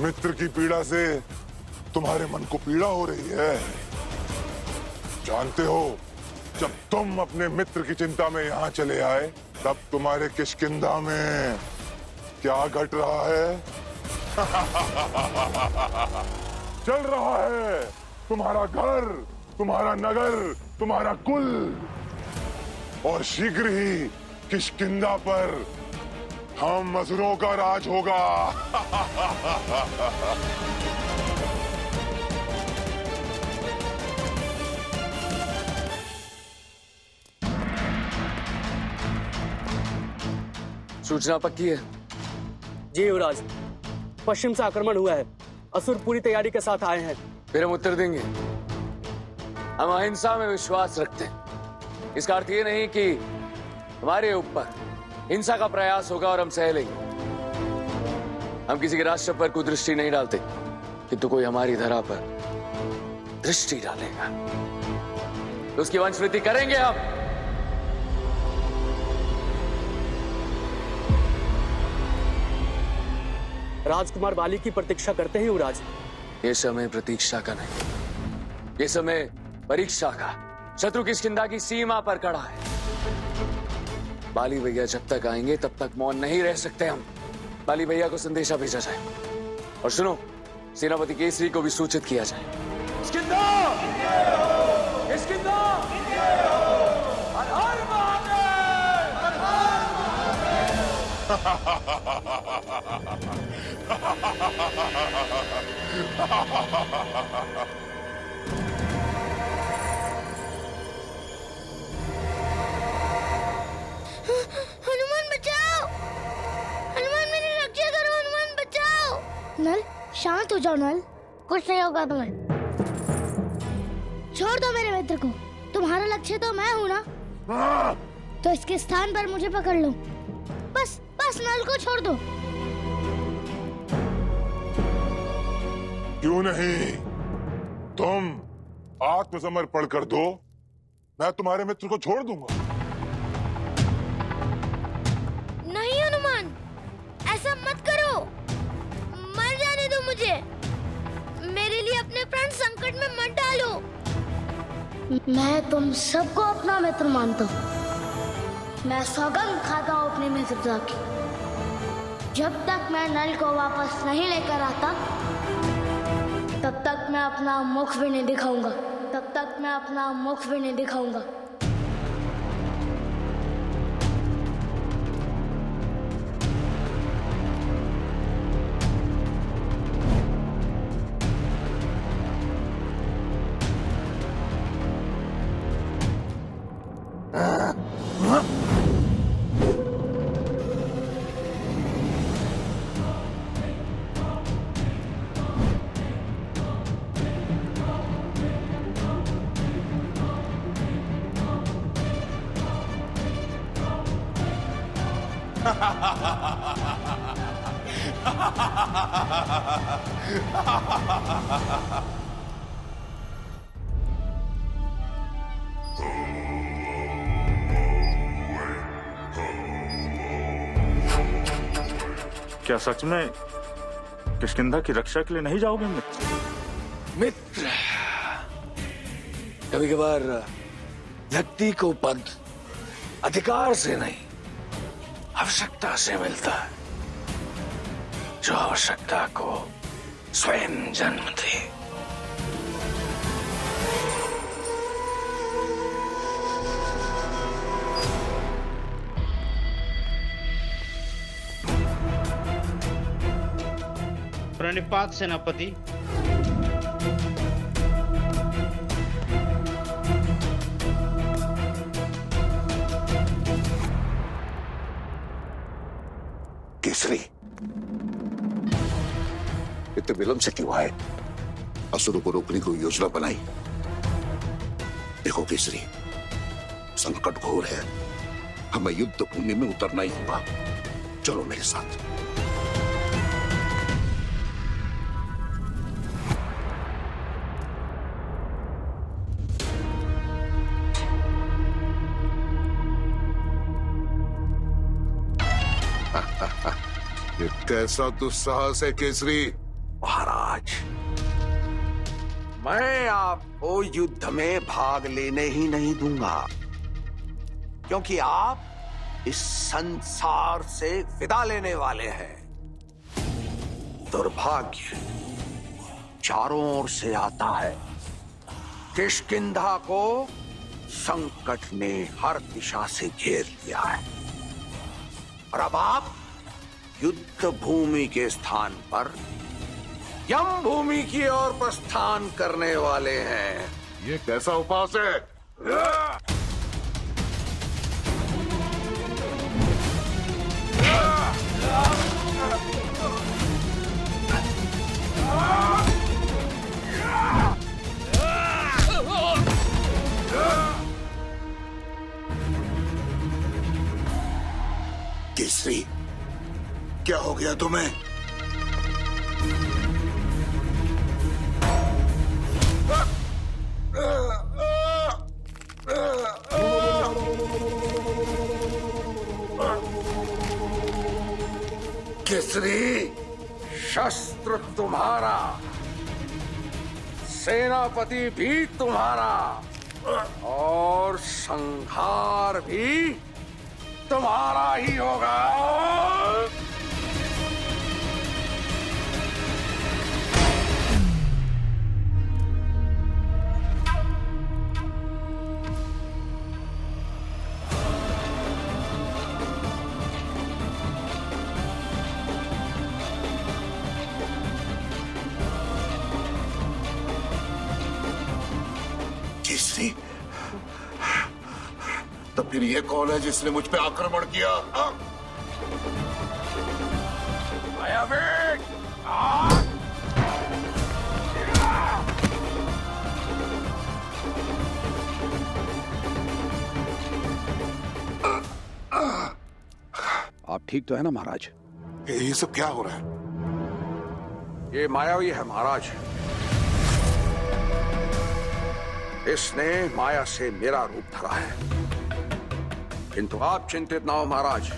मित्र की पीड़ा से तुम्हारे मन को पीड़ा हो रही है। जानते हो, जब तुम अपने मित्र की चिंता में यहाँ चले आए, तब तुम्हारे किष्किंधा में क्या घट रहा है? चल रहा है तुम्हारा घर, तुम्हारा नगर, तुम्हारा कुल, और शीघ्र ही किष्किंधा पर हम असुरों का राज होगा। सूचना पक्की है? जी युवराज, पश्चिम से आक्रमण हुआ है। असुर पूरी तैयारी के साथ आए हैं। फिर हम उत्तर देंगे। हम अहिंसा में विश्वास रखते हैं। इसका अर्थ ये नहीं कि हमारे ऊपर हिंसा का प्रयास होगा और हम सह लेंगे। हम किसी के राष्ट्र पर कोई दृष्टि नहीं डालते, किंतु कोई हमारी धरा पर दृष्टि डालेगा तो उसकी वंशवृद्धि करेंगे हम। राजकुमार बाली की प्रतीक्षा करते हैं युवराज। ये समय प्रतीक्षा का नहीं, ये समय परीक्षा का। शत्रु किष्किंधा की सीमा पर खड़ा है। बाली भैया जब तक आएंगे तब तक मौन नहीं रह सकते हम। बाली भैया को संदेशा भेजा जाए, और सुनो, सेनापति केसरी को भी सूचित किया जाए। किष्किंधा! किष्किंधा! हर हर महादेव! हर हर महादेव! हनुमान बचाओ! हनुमान मेरी रक्षा करो! हनुमान बचाओ! नल, शांत हो जाओ नल, कुछ नहीं होगा तुम्हें। छोड़ दो मेरे मित्र को। तुम्हारा लक्ष्य तो मैं हूँ ना, तो इसके स्थान पर मुझे पकड़ लो। बस बस नल को छोड़ दो। क्यों नहीं? तुम आत्मसमर्पण कर दो, मैं तुम्हारे मित्र को छोड़ दूंगा। नहीं हनुमान, ऐसा मत करो। मर जाने दो मुझे। मेरे लिए अपने प्राण संकट में मत डालो। मैं तुम सबको अपना मित्र मानता हूँ। मैं सौगंध खाता हूँ अपनी मित्रता की। जब तक मैं नल को वापस नहीं लेकर आता, तब तक मैं अपना मुख भी नहीं दिखाऊंगा। तब तक मैं अपना मुख भी नहीं दिखाऊंगा। क्या सच में किष्किंधा की रक्षा के लिए नहीं जाओगे मित्र? मित्र, कभी कभार व्यक्ति को पद अधिकार से नहीं, आवश्यकता से मिलता है, जो आवश्यकता को स्वयं जन्म दे। प्रणिपात सेनापति। केसरी, इतने विलंब से क्यों आए? असुरों को रोकने की योजना बनाई। देखो केसरी, संकट घोर है, हमें युद्ध भूमि में उतरना ही होगा। चलो मेरे साथ। ये कैसा दुस्साहस है केसरी? महाराज, मैं आपको युद्ध में भाग लेने ही नहीं दूंगा, क्योंकि आप इस संसार से विदा लेने वाले हैं। दुर्भाग्य चारों ओर से आता है। किष्किंधा को संकट ने हर दिशा से घेर लिया है और अब आप युद्ध भूमि के स्थान पर यम भूमि की ओर प्रस्थान करने वाले हैं। ये कैसा उपास है? केसरी, क्या हो गया तुम्हें? केसरी, शस्त्र तुम्हारा, सेनापति भी तुम्हारा और संहार भी तुम्हारा ही होगा। केसरी, तो फिर ये कौन है जिसने मुझ पे आक्रमण किया? मायावी! आप ठीक तो है ना महाराज? ये सब क्या हो रहा है? ये मायावी है महाराज। इसने माया से मेरा रूप धरा है, किंतु आप चिंतित ना हो महाराज।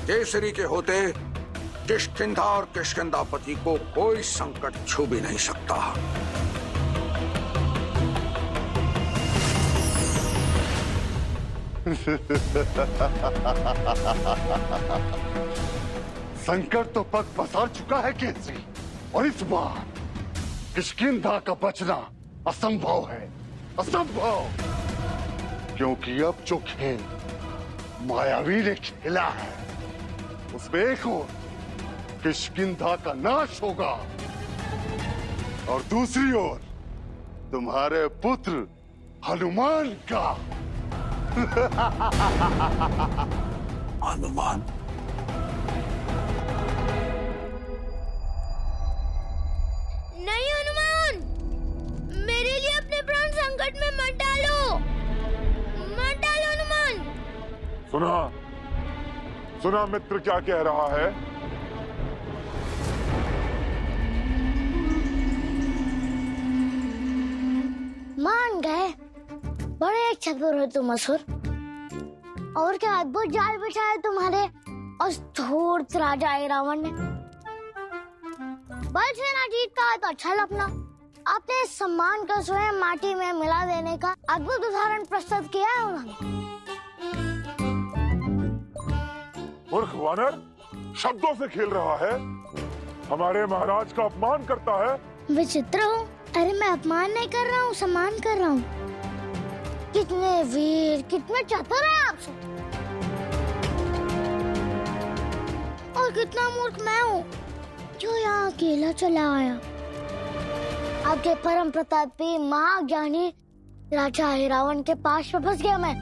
केसरी के होते किष्किंधा और किष्किंधापति को कोई संकट छू भी नहीं सकता। संकट तो पग पसार चुका है केसरी, और इस बार किष्किंधा का बचना असंभव है, असंभव। क्योंकि अब जो खेल मायावी ने खेला है उसमें एक और किष्किंधा का नाश होगा और दूसरी ओर तुम्हारे पुत्र हनुमान का। हनुमान? नहीं हनुमान, मेरे लिए अपने प्राण संकट में मत डालो, मत डालो हनुमान। सुना मित्र क्या कह रहा है? मान गए, बड़े चतुर हो तुम असुर, और क्या अद्भुत जाल बिछाया तुम्हारे उस धूर्त राजा रावण ने। बल से ना जीत पाया तो अच्छा लपना। आपने इस सम्मान को स्वयं माटी में मिला देने का अद्भुत उदाहरण प्रस्तुत किया है उन्होंने। मूर्ख वानर, शब्दों से खेल रहा है, हमारे महाराज का अपमान करता है। विचित्र हो। अरे मैं अपमान नहीं कर रहा हूँ, सम्मान कर रहा हूँ। कितने वीर, कितने चतुर हैं आप सब, और कितना मूर्ख मैं हूँ जो यहाँ अकेला चला आया। आपके परम प्रतापी महाज्ञानी राजा रावण के पास में फंस गया मैं।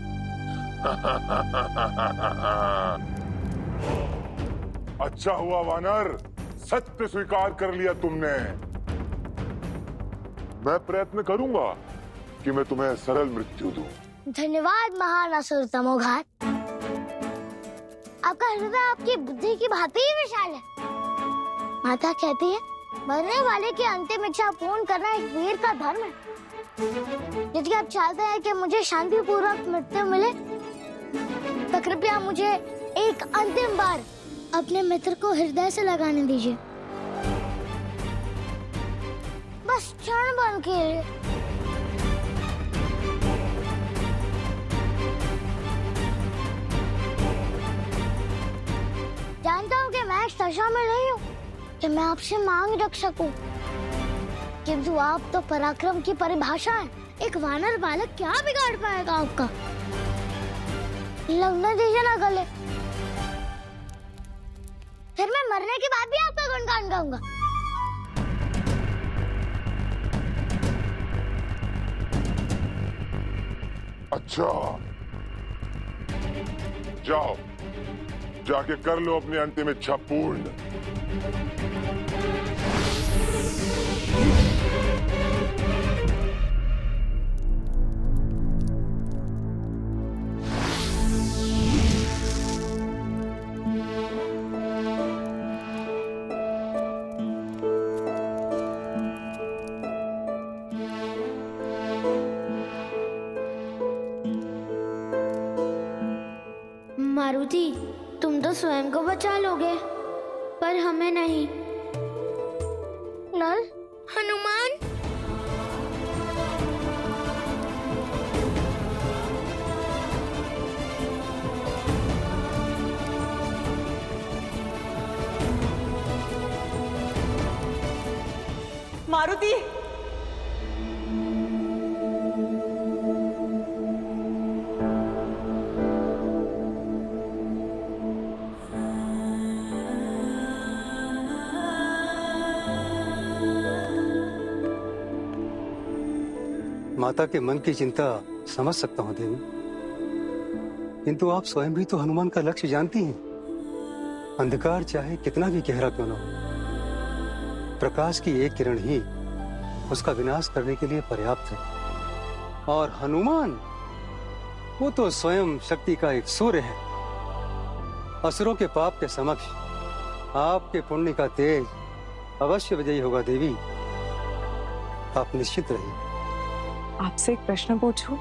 अच्छा हुआ वानर, सत्य स्वीकार कर लिया तुमने। मैं प्रयत्न करूंगा कि मैं तुम्हें सरल मृत्यु दूं। धन्यवाद महान असुर तमोघात। आपका हृदय आपकी बुद्धि की भांति ही विशाल है। माता कहती है मरने वाले की अंतिम इच्छा पूर्ण करना एक वीर का धर्म है। यदि आप चाहते हैं कि मुझे शांतिपूर्वक मृत्यु मिले तो कृपया मुझे एक अंतिम बार अपने मित्र को हृदय से लगाने दीजिए। बस क्षण भर के लिए। जानता हूँ कि मैं इस दशा में नहीं हूँ कि मैं आपसे मांग रख सकूं, किंतु आप तो पराक्रम की परिभाषा है। एक वानर बालक क्या बिगाड़ पाएगा आपका? लगने दीजिए ना गले, फिर मैं मरने के बाद भी आपका गुणगान गाऊंगा। अच्छा, जाओ, जाके कर लो अपनी अंतिम इच्छा पूर्ण। मारुति, तुम तो स्वयं को बचा लोगे, पर हमें नहीं। नल, हनुमान, मारुति, माता के मन की चिंता समझ सकता हूँ देवी, किंतु आप स्वयं भी तो हनुमान का लक्ष्य जानती हैं। अंधकार चाहे कितना भी गहरा क्यों न हो, प्रकाश की एक किरण ही उसका विनाश करने के लिए पर्याप्त है। और हनुमान, वो तो स्वयं शक्ति का एक सूर्य है। असुरों के पाप के समक्ष आपके पुण्य का तेज अवश्य विजयी होगा देवी, आप निश्चित रहिए। आपसे एक प्रश्न पूछूं?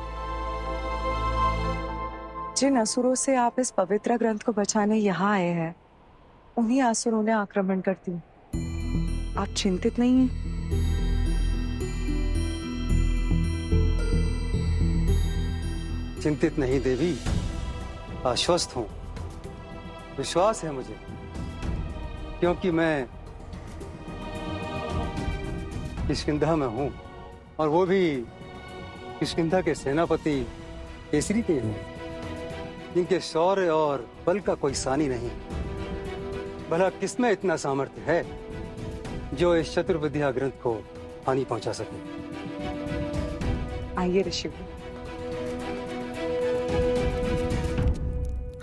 जिन असुरों से आप इस पवित्र ग्रंथ को बचाने यहाँ आए हैं, उन्हीं असुरों ने आक्रमण कर दिया। आप चिंतित नहीं हैं? चिंतित नहीं देवी, आश्वस्त हूँ। विश्वास है मुझे, क्योंकि मैं किष्किंधा में हूँ, और वो भी किष्किंधा के सेनापति केसरी के हैं। इनके शौर्य और बल का कोई सानी नहीं। भला किसमें इतना सामर्थ्य है जो इस चतुर्विद्या ग्रंथ को हानि पहुंचा सके? आइए ऋषि।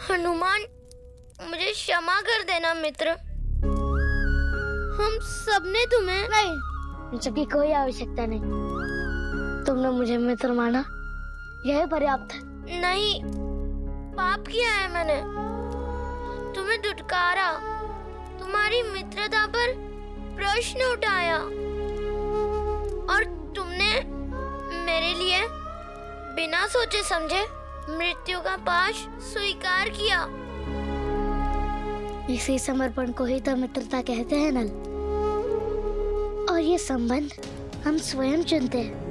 हनुमान, मुझे क्षमा कर देना मित्र। हम सबने तुम्हें नहीं, इन सबकी कोई आवश्यकता नहीं। तुमने मुझे मित्र माना, यह पर्याप्त है। नहीं, पाप किया है मैंने, तुम्हें दुत्कारा, तुम्हारी मित्रता पर प्रश्न उठाया, और तुमने मेरे लिए बिना सोचे समझे मृत्यु का पाश स्वीकार किया। इसी समर्पण को ही तो मित्रता कहते हैं नल। और ये संबंध हम स्वयं चुनते हैं।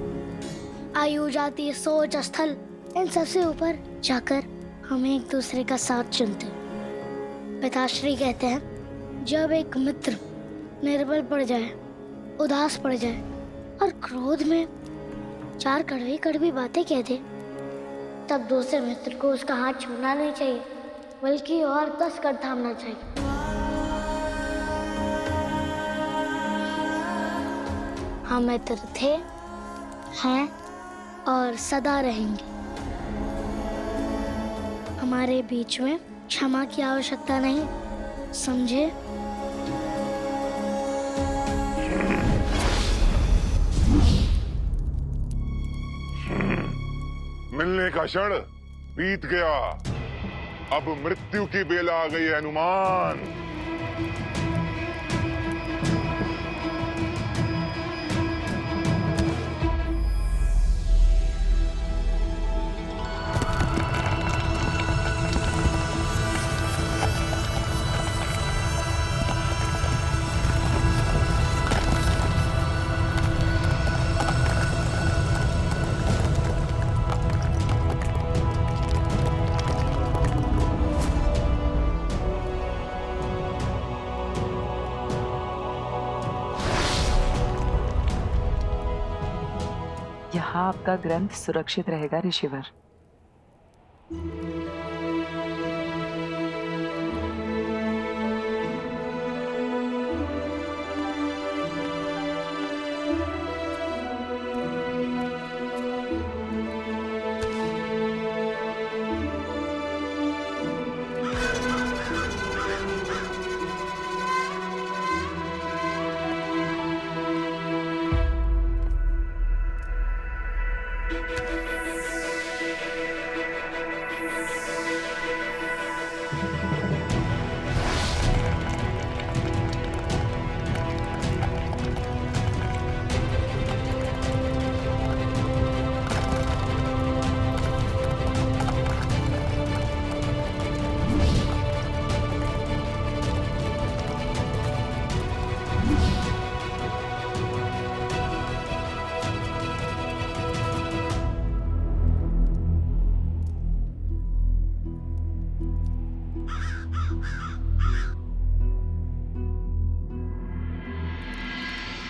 आयु, जाति, सोच, स्थल, इन सबसे ऊपर जाकर हम एक दूसरे का साथ चुनते हैं। पिताश्री कहते हैं, जब एक मित्र निर्बल पड़ जाए, उदास पड़ जाए और क्रोध में चार कड़वी कड़वी बातें कह दे, तब दूसरे मित्र को उसका हाथ छूना नहीं चाहिए, बल्कि और कसकर थामना चाहिए। हम मित्र थे, हैं और सदा रहेंगे। हमारे बीच में क्षमा की आवश्यकता नहीं, समझे? मिलने का क्षण बीत गया, अब मृत्यु की बेल आ गई है हनुमान। यहाँ आपका ग्रंथ सुरक्षित रहेगा ऋषिवर।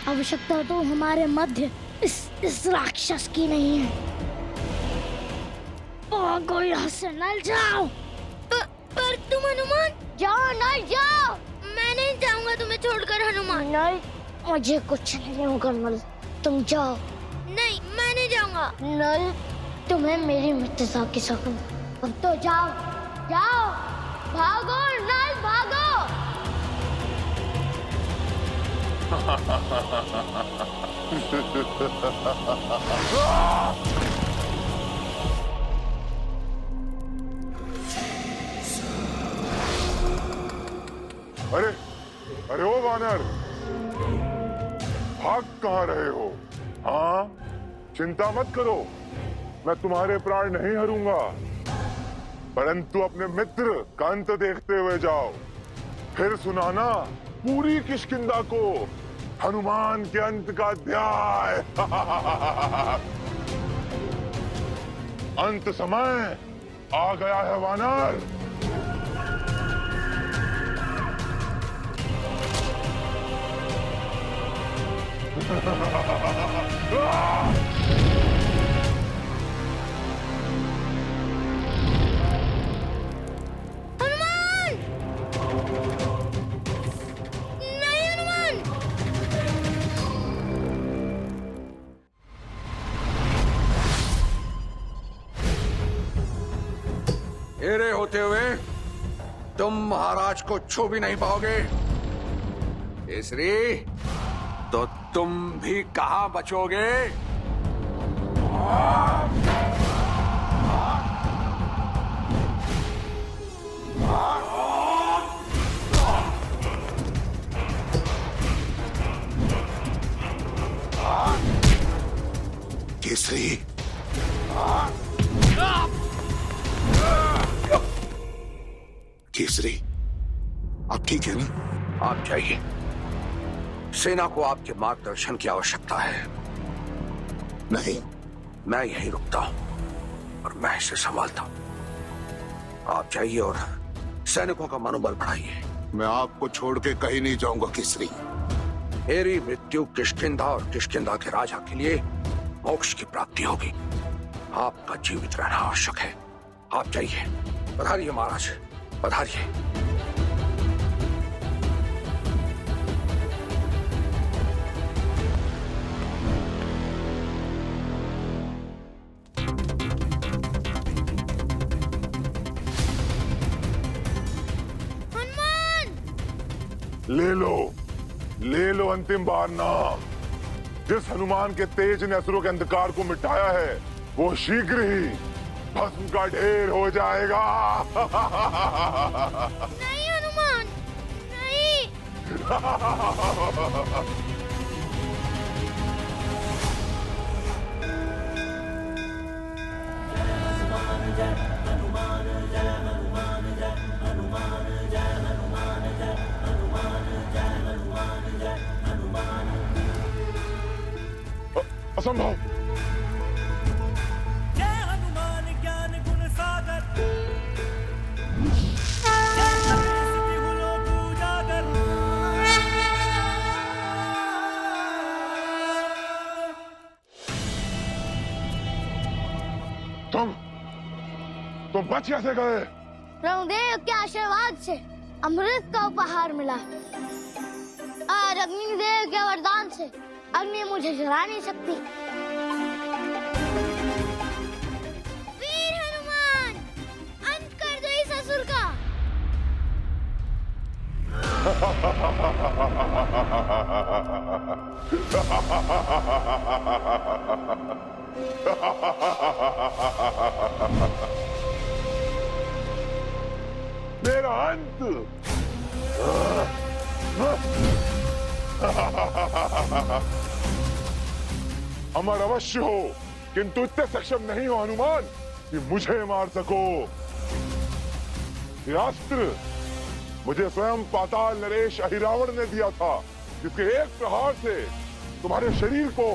आवश्यकता तो हमारे मध्य इस राक्षस की नहीं है। भागो यहाँ से, नल जाओ। पर तुम हनुमान, जाओ नल जाओ। मैं नहीं जाऊंगा तुम्हें छोड़कर हनुमान। नल, मुझे कुछ नहीं होगा नल, तुम जाओ। नहीं, मैं नहीं जाऊंगा। नल, तुम्हें मेरी मित्रता की कसम। अब तो जाओ, जाओ, भागो नल, भागो। अरे अरे ओ वानर, भाग कहाँ रहे हो? हाँ, चिंता मत करो, मैं तुम्हारे प्राण नहीं हरूंगा, परंतु अपने मित्र का अंत देखते हुए जाओ। फिर सुनाना पूरी किष्किंधा को हनुमान के अंत का अध्याय। अंत समय आ गया है वानर। हनुमान! नहीं हनुमान! एरे होते हुए तुम महाराज को छू भी नहीं पाओगे। केसरी, तो तुम भी कहां बचोगे? केसरी, केसरी, आप ठीक है ना? आप जाइए, सेना को आपके मार्गदर्शन की आवश्यकता है। नहीं, मैं यहीं रुकता हूं और मैं इसे संभालता हूं। आप जाइए और सैनिकों का मनोबल बढ़ाइए। मैं आपको छोड़ के कहीं नहीं जाऊंगा केसरी। मेरी मृत्यु किष्किंधा और किष्किंधा के राजा के लिए मोक्ष की प्राप्ति होगी। आपका जीवित रहना आवश्यक है। आप जाइए। पधारिए महाराज, पधारिए। ले लो अंतिम बार नाम। जिस हनुमान के तेज ने असुरों के अंधकार को मिटाया है, वो शीघ्र ही भस्म का ढेर हो जाएगा। नहीं हनुमान, नहीं। असंभव। तुम बच कैसे गए? ब्रह्मदेव के आशीर्वाद से अमृत का उपहार मिला और अग्निदेव के वरदान से अग्नि मुझे जला नहीं सकती। वीर हनुमान, अंत कर दो इस असुर का। मेरा अंत अमर अवश्य हो, किंतु इतने सक्षम नहीं हो हनुमान कि मुझे मार सको। ये अस्त्र मुझे स्वयं पाताल नरेश अहिरावण ने दिया था, जिसके एक प्रहार से तुम्हारे शरीर को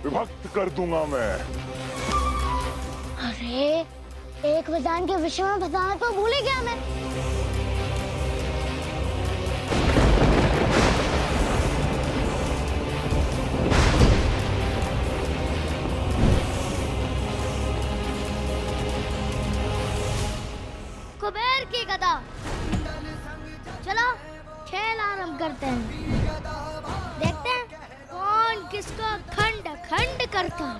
विभक्त कर दूंगा मैं। अरे, एक वरदान के विषय में बताना तो भूल ही गया मैं। कुबेर की गदा। चलो खेल आरंभ करते हैं। देखते हैं कौन किसको खंड खंड करता है।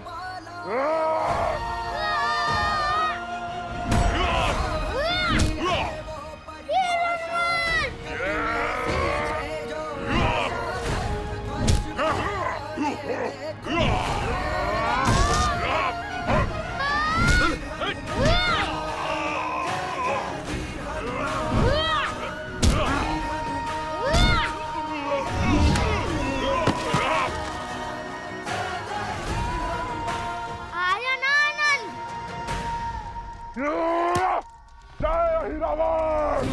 जय अहिरावण!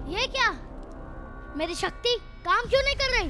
ये क्या? मेरी शक्ति काम क्यों नहीं कर रही?